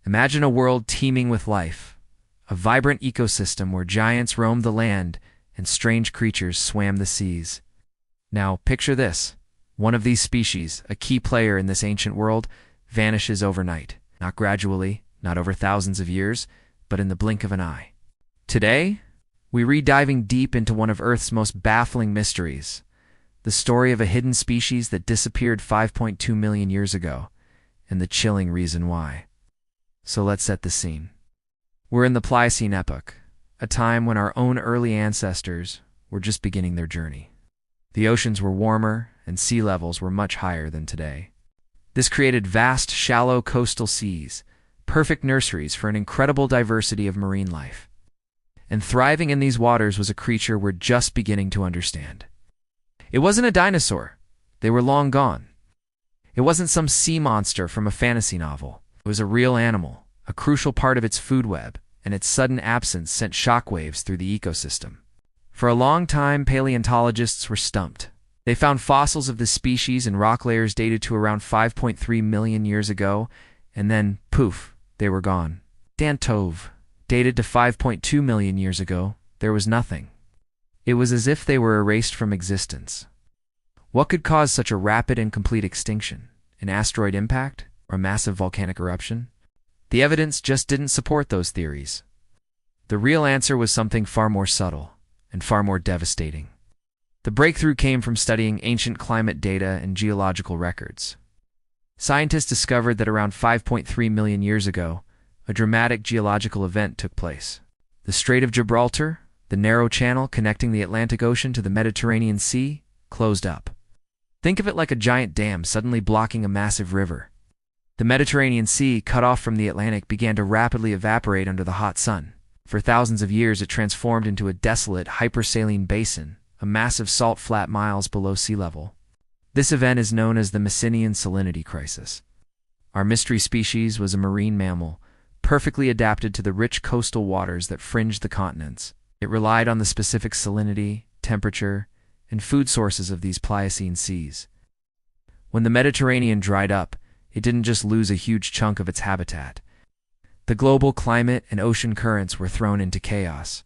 Imagine a world teeming with life, a vibrant ecosystem where giants roamed the land and strange creatures swam the seas. Now, picture this. One of these species, a key player in this ancient world, vanishes overnight. Not gradually, not over thousands of years, but in the blink of an eye. Today, we read diving deep into one of Earth's most baffling mysteries, the story of a hidden species that disappeared 5.2 million years ago, and the chilling reason why. So let's set the scene. We're in the Pliocene epoch, a time when our own early ancestors were just beginning their journey. The oceans were warmer, and sea levels were much higher than today. This created vast, shallow coastal seas, perfect nurseries for an incredible diversity of marine life. And thriving in these waters was a creature we're just beginning to understand. It wasn't a dinosaur. They were long gone. It wasn't some sea monster from a fantasy novel. It was a real animal, a crucial part of its food web, and its sudden absence sent shockwaves through the ecosystem. For a long time, paleontologists were stumped. They found fossils of this species in rock layers dated to around 5.3 million years ago, and then, poof, they were gone. Dantove, dated to 5.2 million years ago, there was nothing. It was as if they were erased from existence. What could cause such a rapid and complete extinction? An asteroid impact? Or a massive volcanic eruption? The evidence just didn't support those theories. The real answer was something far more subtle and far more devastating. The breakthrough came from studying ancient climate data and geological records. Scientists discovered that around 5.3 million years ago, a dramatic geological event took place. The Strait of Gibraltar, the narrow channel connecting the Atlantic Ocean to the Mediterranean Sea, closed up. Think of it like a giant dam suddenly blocking a massive river. The Mediterranean Sea, cut off from the Atlantic, began to rapidly evaporate under the hot sun. For thousands of years, it transformed into a desolate, hypersaline basin, a massive salt flat miles below sea level. This event is known as the Messinian salinity crisis. Our mystery species was a marine mammal, perfectly adapted to the rich coastal waters that fringed the continents. It relied on the specific salinity, temperature, and food sources of these Pliocene seas. When the Mediterranean dried up, it didn't just lose a huge chunk of its habitat. The global climate and ocean currents were thrown into chaos.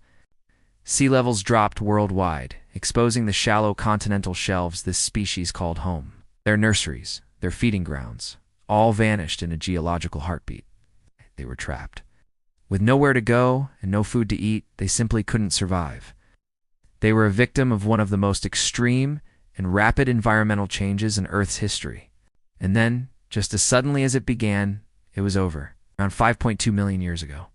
Sea levels dropped worldwide, exposing the shallow continental shelves this species called home. Their nurseries, their feeding grounds, all vanished in a geological heartbeat. They were trapped. With nowhere to go and no food to eat, they simply couldn't survive. They were a victim of one of the most extreme and rapid environmental changes in Earth's history. And then, just as suddenly as it began, it was over, around 5.2 million years ago.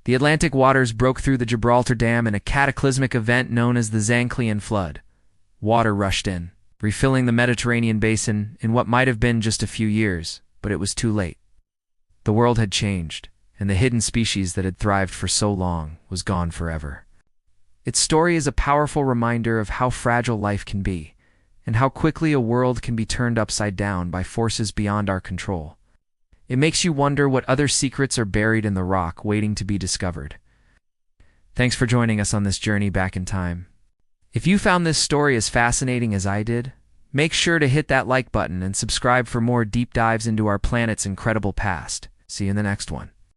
The Atlantic waters broke through the Gibraltar Dam in a cataclysmic event known as the Zanclean Flood. Water rushed in, refilling the Mediterranean basin in what might have been just a few years, but it was too late. The world had changed, and the hidden species that had thrived for so long was gone forever. Its story is a powerful reminder of how fragile life can be, and how quickly a world can be turned upside down by forces beyond our control. It makes you wonder what other secrets are buried in the rock waiting to be discovered. Thanks for joining us on this journey back in time. If you found this story as fascinating as I did, make sure to hit that like button and subscribe for more deep dives into our planet's incredible past. See you in the next one.